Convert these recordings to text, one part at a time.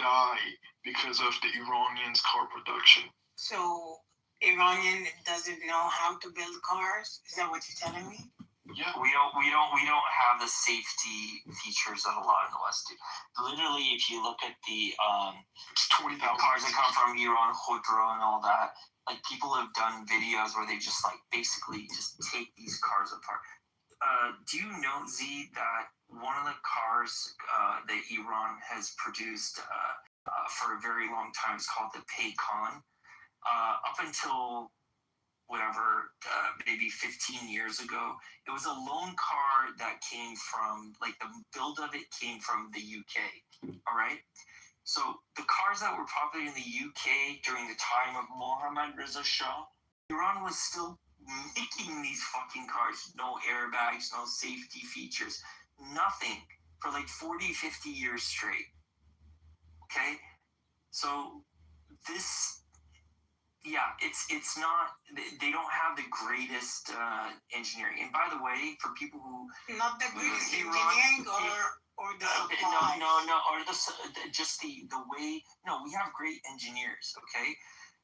die because of the Iranians' car production. So Iranian doesn't know how to build cars? Is that what you're telling me? Yeah. We don't have the safety features that a lot in the West do. Literally, if you look at the it's 20,000 cars that come from Iran, Khodro, and all that, like people have done videos where they just like basically just take these cars apart. Do you know, Z, that one of the cars that Iran has produced for a very long time is called the Paycon? Up until whatever, maybe 15 years ago, it was a loan car that came from, like the build of it came from the UK, all right? So the cars that were probably in the UK during the time of Mohammad Reza Shah, Iran was still making these fucking cars, no airbags, no safety features, nothing, for like 40, 50 years straight, okay? So this... Yeah, it's not. They don't have the greatest engineering. And by the way, for people who not the greatest engineering or the supplies. No, or just the way. No, we have great engineers, okay,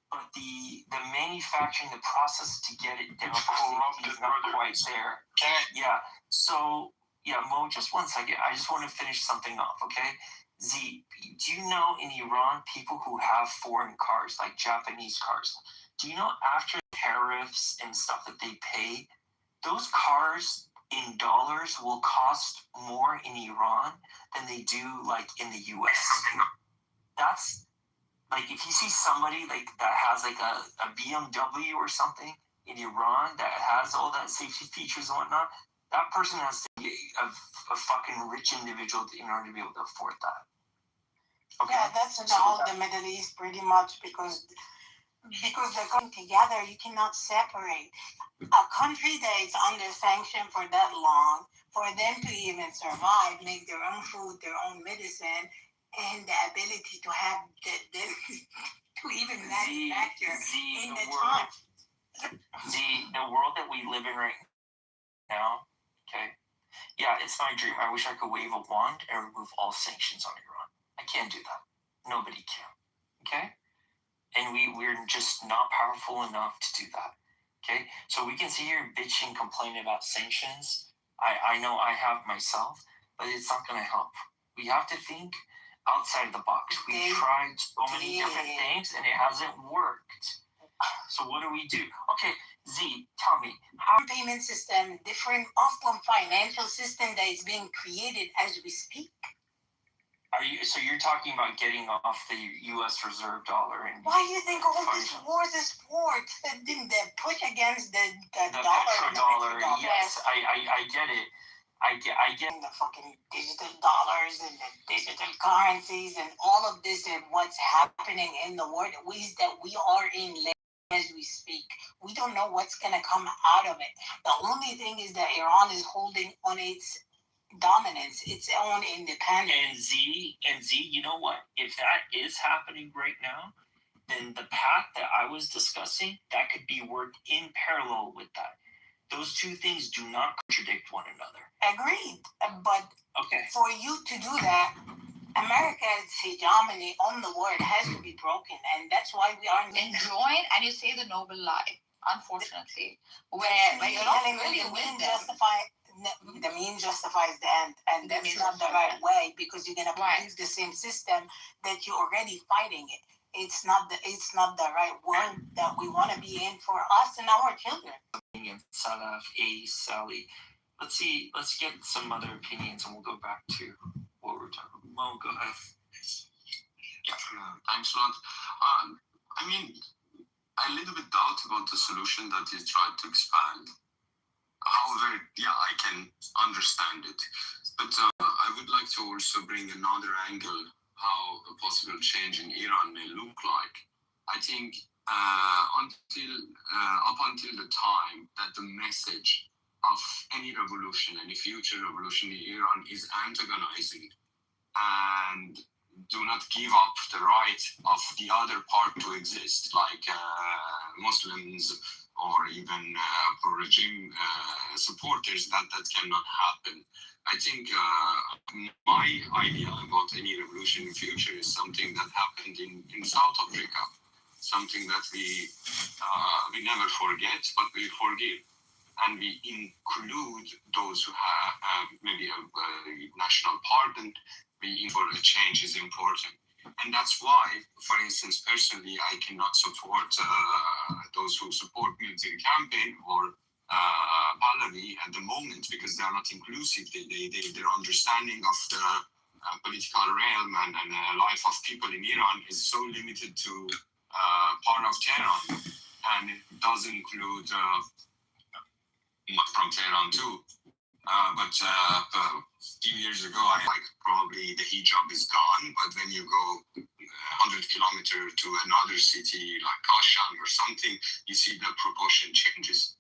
but the manufacturing, the process to get it down is not quite there. Yeah. So yeah, Mo, just 1 second. I just want to finish something off, okay? Z, do you know in Iran, people who have foreign cars, like Japanese cars, do you know after tariffs and stuff that they pay, those cars in dollars will cost more in Iran than they do like in the US? That's like, if you see somebody like that has like a BMW or something in Iran that has all that safety features and whatnot, that person has to be a fucking rich individual in order to be able to afford that. Okay. Yeah, that's all the Middle East pretty much because they're coming together. You cannot separate a country that is under sanction for that long, for them to even survive, make their own food, their own medicine, and the ability to have to even manufacture in the time. The world that we live in right now, okay? Yeah, it's my dream. I wish I could wave a wand and remove all sanctions on Iran. I can't do that. Nobody can. Okay? And we're just not powerful enough to do that. Okay? So we can sit here bitching, complaining about sanctions. I know I have myself, but it's not going to help. We have to think outside the box. We've tried so many different things and it hasn't worked. So what do we do? Okay, Z, tell me. How payment system, different Muslim financial system that is being created as we speak. So you're talking about getting off the U.S. reserve dollar? And why do you think all this wars is for? The push against the dollar. Petrodollar, yes, I get it. I get the fucking digital dollars and the digital currencies and all of this and what's happening in the world is that we are in as we speak. We don't know what's going to come out of it. The only thing is that Iran is holding on its dominance, its own independence. And Z, you know what? If that is happening right now, then the path that I was discussing, that could be worked in parallel with that. Those two things do not contradict one another. Agreed. But okay, for you to do that, America's hegemony on the world has to be broken, and that's why we are enjoying. And you say the noble lie, unfortunately, where you're not really with them. The means justifies the end, and that's not the right way because you're gonna produce the same system that you're already fighting it. It's not the right world that we want to be in for us and our children. Salaf, Sally. Let's get some other opinions, and we'll go back to what we're talking about. Mo, go ahead. Yeah, thanks a lot. I mean, I a little bit doubt about the solution that you tried to expand. However, yeah, I can understand it. But I would like to also bring another angle, how a possible change in Iran may look like. I think up until the time that the message of any revolution, any future revolution in Iran is antagonizing and do not give up the right of the other part to exist, like Muslims or even pro-regime supporters, that cannot happen. I think my idea about any revolution in the future is something that happened in South Africa, something that we never forget, but we forgive. And we include those who have maybe a national pardon. For a change is important. And that's why, for instance, personally, I cannot support those who support military campaign or Pahlavi at the moment, because they are not inclusive. Their understanding of the political realm and life of people in Iran is so limited to part of Tehran, and it doesn't include from Tehran too. But a few years ago, I probably the hijab is gone, but when you go 100 kilometers to another city like Kashan or something, you see the proportion changes.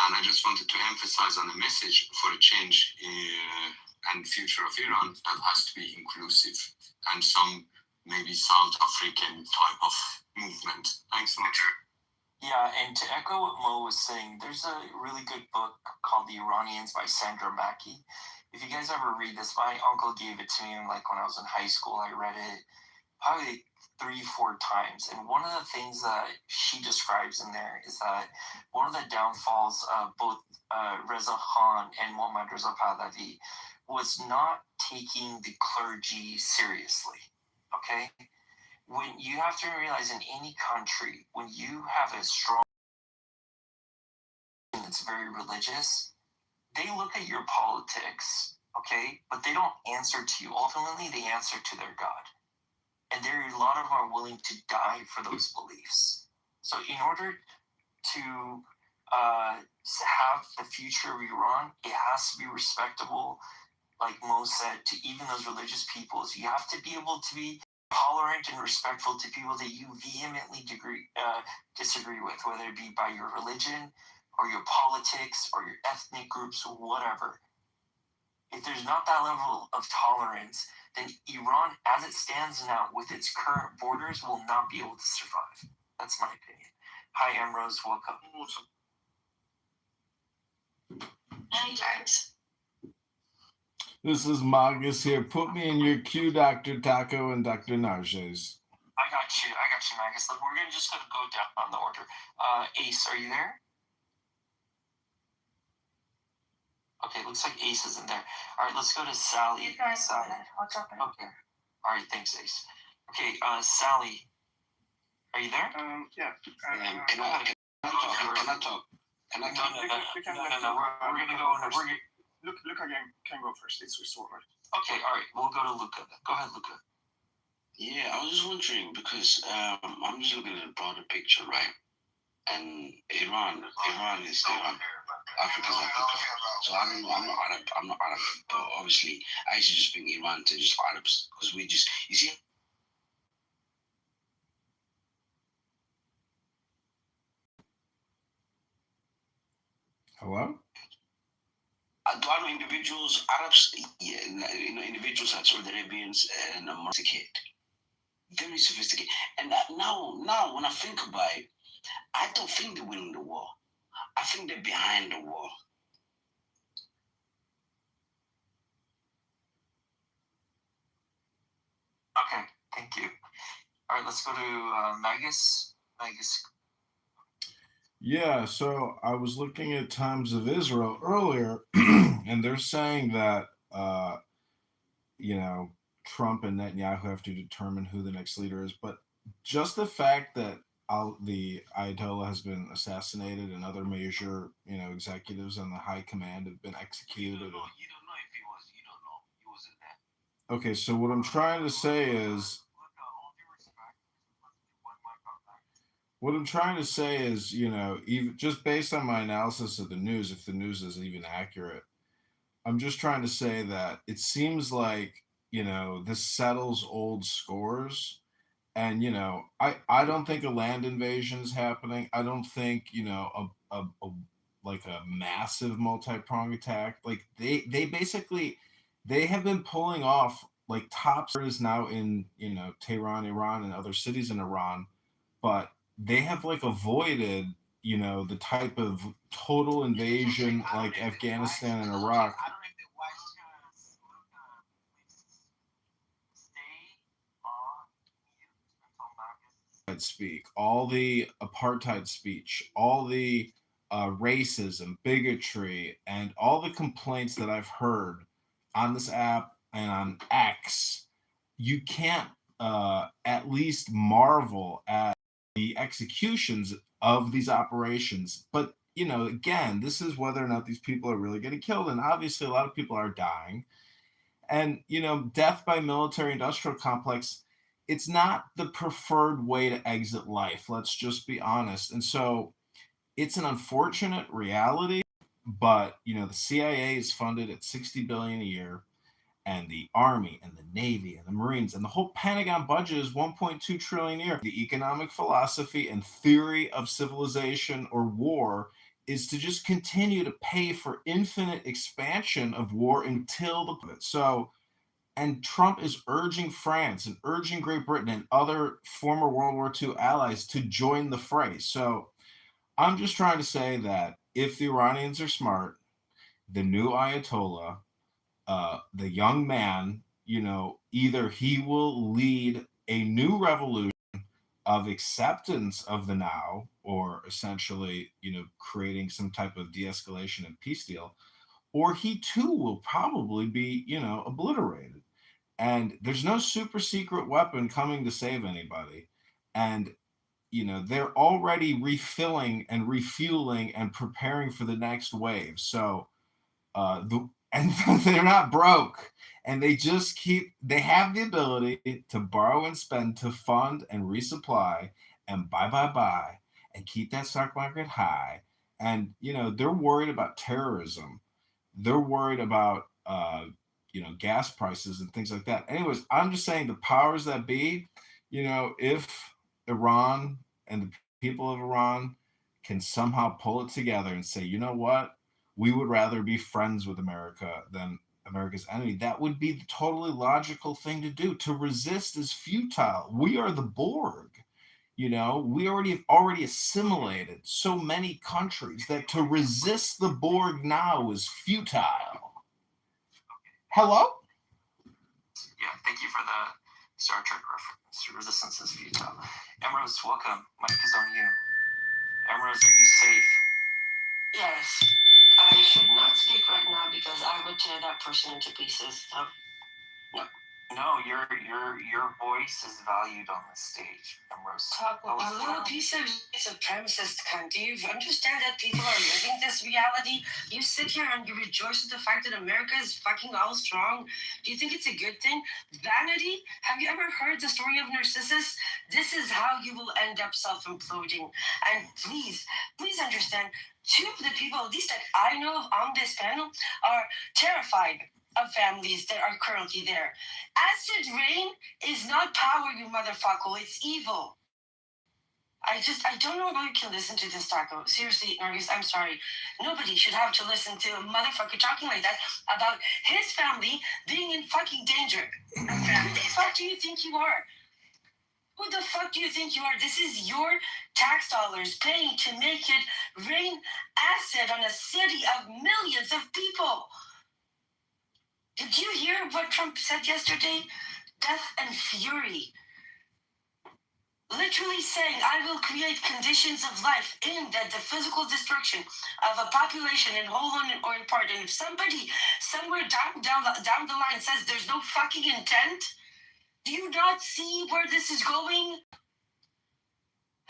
And I just wanted to emphasize on the message for a change and future of Iran that has to be inclusive and some maybe South African type of movement. Thanks so much. Yeah, and to echo what Mo was saying, there's a really good book called The Iranians by Sandra Mackey. If you guys ever read this, my uncle gave it to me when I was in high school. I read it probably 3-4 times. And one of the things that she describes in there is that one of the downfalls of both Reza Khan and Mohammad Reza Pahlavi was not taking the clergy seriously, okay? When you have to realize in any country, when you have a strong that's very religious, they look at your politics, okay, but they don't answer to you. Ultimately, they answer to their God. And there are a lot of them are willing to die for those beliefs. So in order to have the future of Iran, it has to be respectable, like Mo said, to even those religious peoples. You have to be able to be tolerant and respectful to people that you vehemently disagree with, whether it be by your religion or your politics or your ethnic groups or whatever. If there's not that level of tolerance, then Iran, as it stands now with its current borders, will not be able to survive. That's my opinion. Hi, Amrose. Welcome. Anytime. This is Magus here. Put me in your queue, Dr. Taco and Dr. Narges. I got you, Magus. Look, we're just going to go down on the order. Ace, are you there? Okay, looks like Ace isn't there. All right, let's go to Sally. You guys go Sally. ahead. I'll jump in. Okay. All right, thanks, Ace. Okay, Sally, are you there? Yeah. Can I talk? No, we're going to go in. Luca can go first. It's restored. Okay, all right, we'll go to Luca. Go ahead, Luca. Yeah, I was just wondering because I'm just looking at the broader picture, right? And Iran is Iran. Africa's Africa. So I don't know. I'm not Arab. But obviously, I used to just bring Iran to just Arabs because you see. Hello? Do I know individuals, Arabs, individuals like Saudi Arabians and sophisticated, very sophisticated. And now, when I think about it, I don't think they're winning the war. I think they're behind the war. Okay, thank you. All right, let's go to Magus. Magus. Yeah, so I was looking at Times of Israel earlier, and they're saying that, Trump and Netanyahu have to determine who the next leader is. But just the fact that the Ayatollah has been assassinated and other major, executives on the high command have been executed. You don't know if he was. You don't know. He wasn't there. Okay, so what I'm trying to say is, even just based on my analysis of the news, if the news is even accurate, I'm just trying to say that it seems like, this settles old scores. And, I don't think a land invasion is happening. I don't think, a massive multi-pronged attack. Like they basically, they have been pulling off like top is now in, Tehran, Iran, and other cities in Iran, but they have avoided the type of total invasion like Afghanistan and Iraq. Speak, all the apartheid speech, all the racism, bigotry, and all the complaints that I've heard on this app and on X, you can't at least marvel at the executions of these operations. But, again, this is whether or not these people are really getting killed. And obviously, a lot of people are dying. And, death by military industrial complex, it's not the preferred way to exit life. Let's just be honest. And so it's an unfortunate reality, but, the CIA is funded at $60 billion a year, and the Army and the Navy and the Marines and the whole Pentagon budget is $1.2 trillion a year. The economic philosophy and theory of civilization or war is to just continue to pay for infinite expansion of war until and Trump is urging France and urging Great Britain and other former World War II allies to join the fray. So I'm just trying to say that if the Iranians are smart, the new Ayatollah, the young man, either he will lead a new revolution of acceptance of the now, or essentially, creating some type of de-escalation and peace deal, or he too will probably be, obliterated. And there's no super secret weapon coming to save anybody. And, they're already refilling and refueling and preparing for the next wave. So, and they're not broke, and they have the ability to borrow and spend to fund and resupply and buy and keep that stock market high. And they're worried about terrorism, they're worried about gas prices and things like that. Anyways, I'm just saying the powers that be, if Iran and the people of Iran can somehow pull it together and say, you know what, we would rather be friends with America than America's enemy, that would be the totally logical thing to do. To resist is futile. We are the Borg. We already assimilated so many countries that to resist the Borg now is futile. Hello? Yeah, thank you for the Star Trek reference. Resistance is futile. Emrose, welcome. Mike is on you. Emrose, are you safe? Yes. I should not speak right now because I would tear that person into pieces. So, no. No, your voice is valued on the stage, Emrose. You little piece of supremacist cunt. Do you understand that people are living this reality? You sit here and you rejoice at the fact that America is fucking all strong. Do you think it's a good thing? Vanity? Have you ever heard the story of Narcissus? This is how you will end up self-imploding. And please understand, two of the people, at least that I know of on this panel, are terrified of families that are currently there. Acid rain is not power, you motherfucker. It's evil. I don't know how you can listen to this taco. Seriously, Nargis, I'm sorry. Nobody should have to listen to a motherfucker talking like that about his family being in fucking danger. Who the fuck do you think you are? Who the fuck do you think you are? This is your tax dollars paying to make it rain acid on a city of millions of people. Did you hear what Trump said yesterday? Death and fury. Literally saying, I will create conditions of life aimed at the physical destruction of a population in whole or in part. And if somebody somewhere down the line says there's no fucking intent, do you not see where this is going?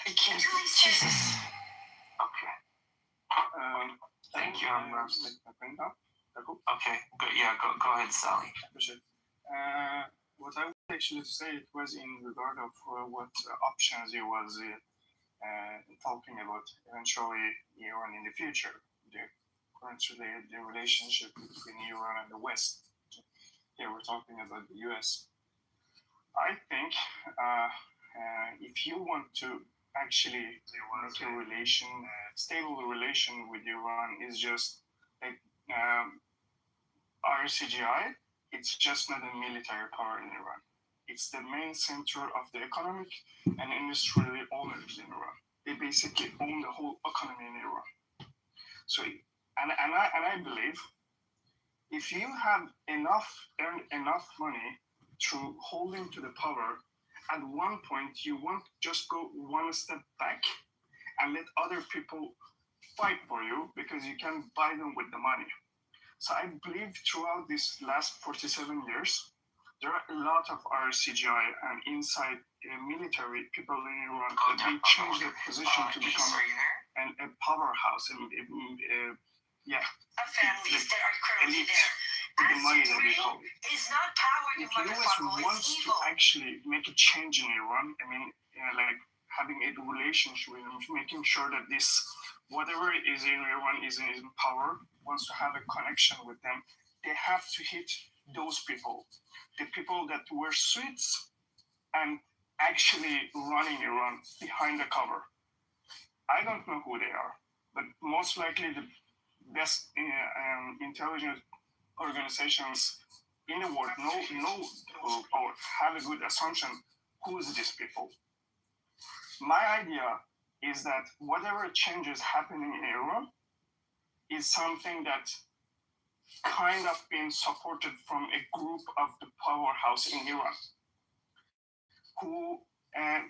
I can't. Jesus. Okay. Thank you, Emrose. Okay, good. Yeah, go ahead, Sally. What I would actually say, it was in regard of what options he was talking about eventually Iran in the future, currently the relationship between Iran and the West. Here we're talking about the US. I think if you want to actually make a stable relation with Iran, is just like RCGI, it's just not a military power in Iran. It's the main center of the economic and industrial owners in Iran. they basically own the whole economy in Iran. So, and I believe if you have earned enough money through holding to the power, at one point you won't just go one step back and let other people fight for you because you can buy them with the money. So I believe throughout these last 47 years, there are a lot of our CGI and inside military people in Iran that they change their position to become a powerhouse and yeah, families that are currently elite there. with the money that they call it. It's not power, you If the US motherfucker. wants It's to evil. actually make a change in Iran, I mean, like having a relationship with them, making sure that this whatever is in Iran is in power, wants to have a connection with them, they have to hit those people, the people that wear suits and actually running Iran behind the cover. I don't know who they are, but most likely the best intelligence organizations in the world know or have a good assumption who's these people. My idea is that whatever changes happening in Iran is something that kind of been supported from a group of the powerhouse in Iran who a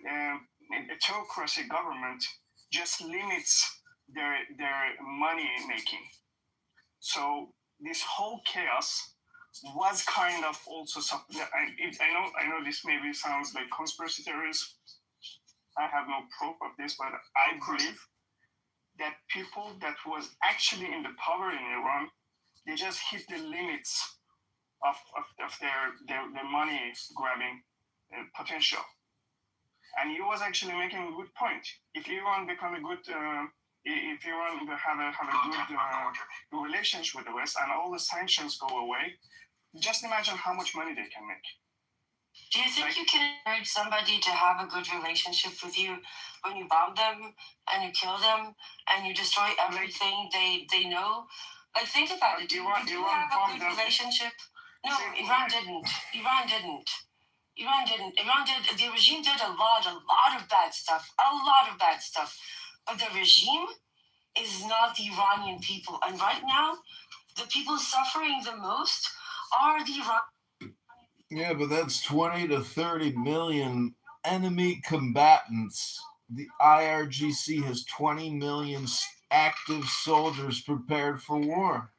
theocracy government just limits their money making. So this whole chaos was kind of also I know this maybe sounds like conspiracy theories. I have no proof of this, but I believe that people that was actually in the power in Iran, they just hit the limits of their money grabbing potential. And he was actually making a good point. If Iran become a good, if Iran have a good relationship with the West and all the sanctions go away, just imagine how much money they can make. Do you think you can encourage somebody to have a good relationship with you when you bomb them and you kill them and you destroy everything they know? Like, think about it. Do you have a good relationship? No, Iran didn't. Iran did. The regime did a lot of bad stuff. But the regime is not the Iranian people. And right now, the people suffering the most are the Iranian. Yeah, but that's 20 to 30 million enemy combatants. The IRGC has 20 million active soldiers prepared for war.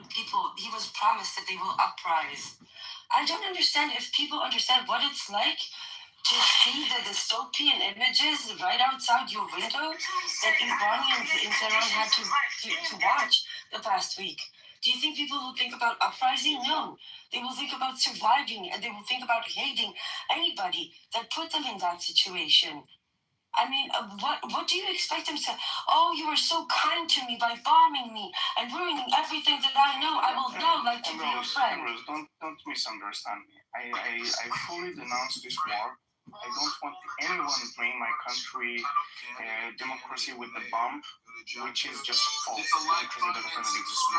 People, he was promised that they will uprise. I don't understand if people understand what it's like to see the dystopian images right outside your window that Iranians in Tehran had to watch the past week. Do you think people will think about uprising? No. They will think about surviving and they will think about hating anybody that put them in that situation. I mean, what do you expect them to? Oh, you were so kind to me by bombing me and ruining everything that I know. I will now like to be your friend. Don't misunderstand me. I fully denounce this war. I don't want anyone to bring my country democracy with the bomb, which is just false. Democracy doesn't exist in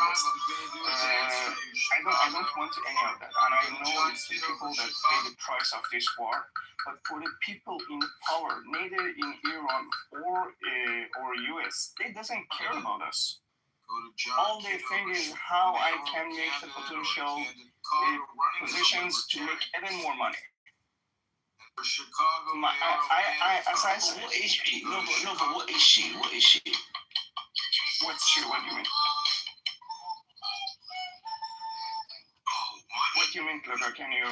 the West. I don't want any of that, and I know it's the people that pay the price of this war. But for the people in power, neither in Iran or US, they doesn't care about us. All they think is how I can make the potential positions to make even more money. As I said, what is she? No, but what is she? What is she? What's she? What do you mean? What do you mean, Luca? Can you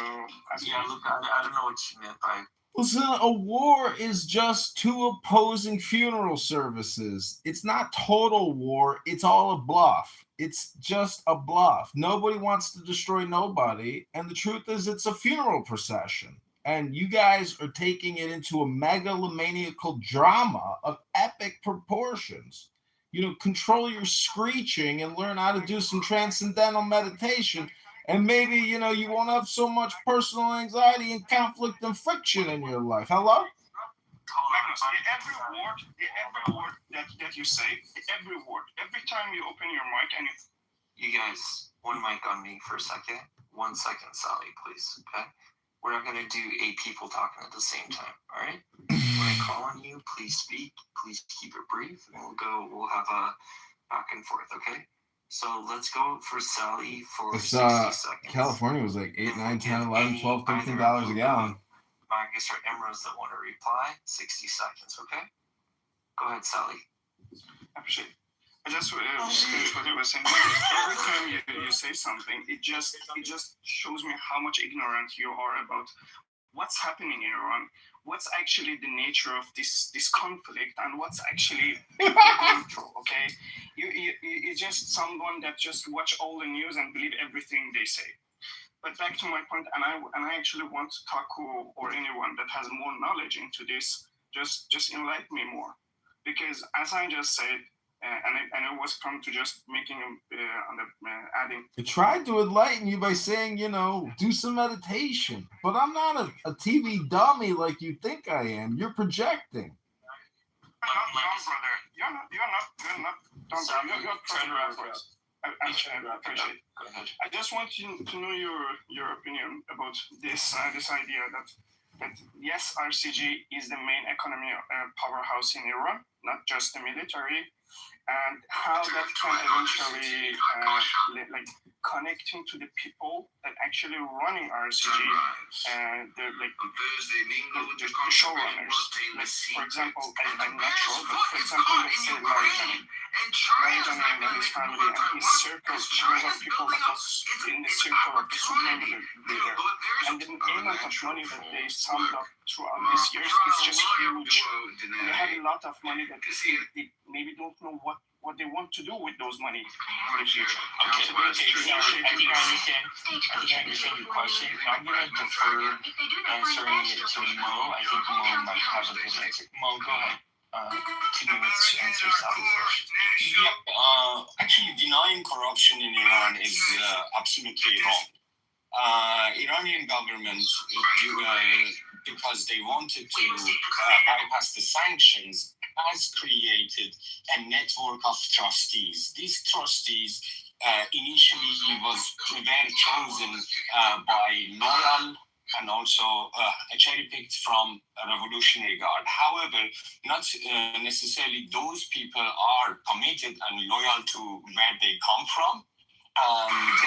ask me? Yeah, look, I don't know what you meant by. Listen, a war is just two opposing funeral services. It's not total war. It's all a bluff. It's just a bluff. Nobody wants to destroy nobody. And the truth is, it's a funeral procession. And you guys are taking it into a megalomaniacal drama of epic proportions. control your screeching and learn how to do some transcendental meditation. And maybe, you won't have so much personal anxiety and conflict and friction in your life. Hello? Magnus, every word that you say, every word, every time you open your mic and you guys, one mic on me for a second. 1 second, Sally, please. Okay? We're not going to do 8 people talking at the same time. All right? When I call on you, please speak. Please keep it brief. And we'll have a back and forth. Okay? So let's go for Sally for 60 seconds. California was like 8, 9, 10, 11, 12, $13 a gallon. Marcus or Emrose that want to reply, 60 seconds, okay? Go ahead, Sally. I appreciate it. I just finish what you were saying. Every time you say something, it just shows me how much ignorant you are about what's happening in Iran, what's actually the nature of this conflict, and what's actually going through. Okay, you're just someone that just watch all the news and believe everything they say. But back to my point, and I actually want Taku or anyone that has more knowledge into this, just enlighten me more, because as I just said. And it was come to just making adding. I tried to enlighten you by saying, do some meditation. But I'm not a TV dummy like you think I am. You're projecting. You're not dumb, brother. You're not dumb. You're I appreciate it. Go ahead. I just want you to know your opinion about this idea that yes, RCG is the main economy powerhouse in Iran, not just the military. And how that can eventually connecting to the people that actually running RCG, they're the showrunners. Like, for example, I'm not sure, but for example, let's say Larijani and his family and his circle, there was people that was in the circle of the supreme leader, and the amount of money that they summed up throughout these years is just huge. They have a lot of money that they maybe don't know what they want to do with those money for the future. Okay, so I think I understand your question. I'm going to defer answering it to Mo. I think Mo might have a good answer. Mo, go ahead. 2 minutes to answer Sally's question. Yep. Actually, denying corruption in Iran is absolutely wrong. Iranian government, because they wanted to bypass the sanctions, has created a network of trustees. These trustees initially were chosen by loyal and also cherry-picked from a Revolutionary Guard. However, not necessarily those people are committed and loyal to where they come from. And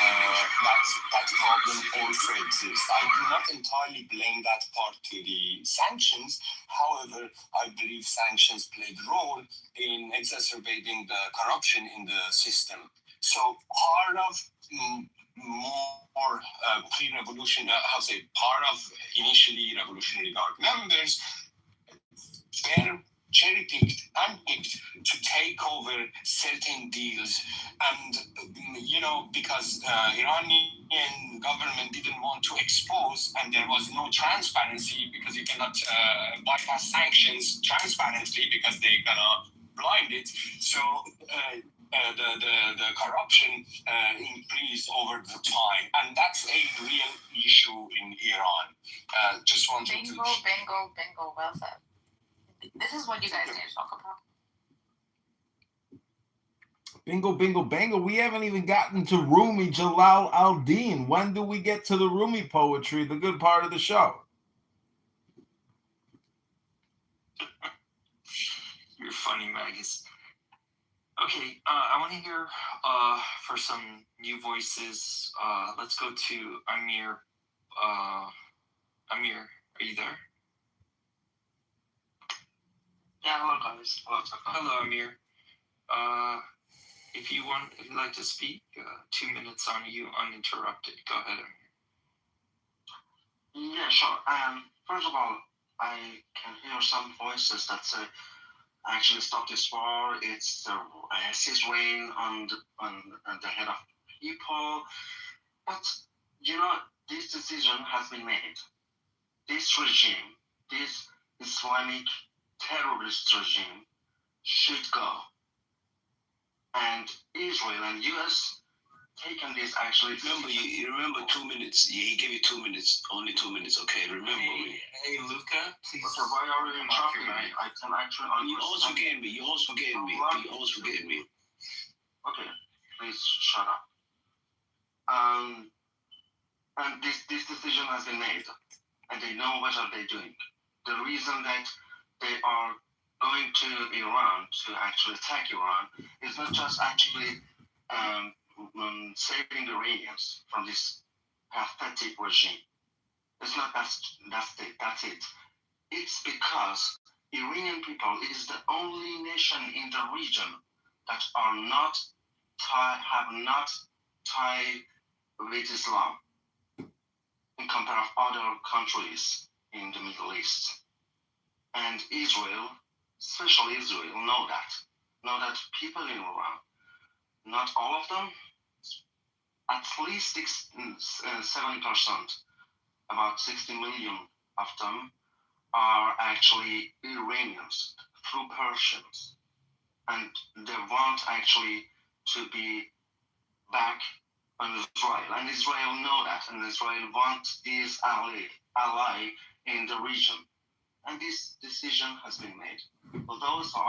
that problem also exists. I do not entirely blame that part to the sanctions. However, I believe sanctions played a role in exacerbating the corruption in the system. So part of more pre-revolution, part of initially Revolutionary Guard members were cherry-picked and picked to take over certain deals. And, because Iranian government didn't want to expose, and there was no transparency, because you cannot bypass sanctions transparently because they're gonna blind it. So the corruption increased over the time, and that's a real issue in Iran. Just wanted Bingo, well said. This is what you guys need to talk about. Bingo, bingo, bango. We haven't even gotten to Rumi Jalal al-Din. When do we get to the Rumi poetry, the good part of the show? You're funny, Magus. Okay, I want to hear for some new voices. Let's go to Amir. Amir, are you there? Yeah, hello guys. Hello, Amir. If you'd like to speak, 2 minutes on you, uninterrupted. Go ahead, Amir. Yeah, sure. First of all, I can hear some voices that say, actually stop this war. It's the acid rain on the head of people. But this decision has been made. This regime, this Islamic terrorist regime, should go. Israel and U.S. taken this actually. You remember 2 minutes. He gave you 2 minutes. Only 2 minutes. Okay, remember me. Hey, Luca, please. Okay, why are you interrupting me? I can actually You always understand. forgetting me. You always forgetting me. You always forgetting me. Okay, please shut up. And this decision has been made, and they know what are they doing. The reason that they are going to Iran to actually attack Iran is not just actually saving the Iranians from this pathetic regime. It's not that's it. It's because Iranian people is the only nation in the region that are not have not tied with Islam in compare of other countries in the Middle East. And Israel, especially Israel, know that people in Iran, not all of them, at least 7%, about 60 million of them are actually Iranians through Persians, and they want actually to be back on Israel, and Israel know that, and Israel wants this ally in the region, and this decision has been made. Those who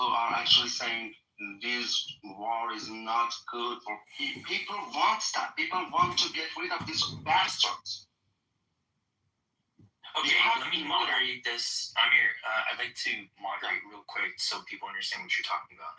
are actually saying this war is not good for people. Want that. People want to get rid of these bastards. Okay, let me moderate this. Amir, I'd like to moderate real quick so people understand what you're talking about.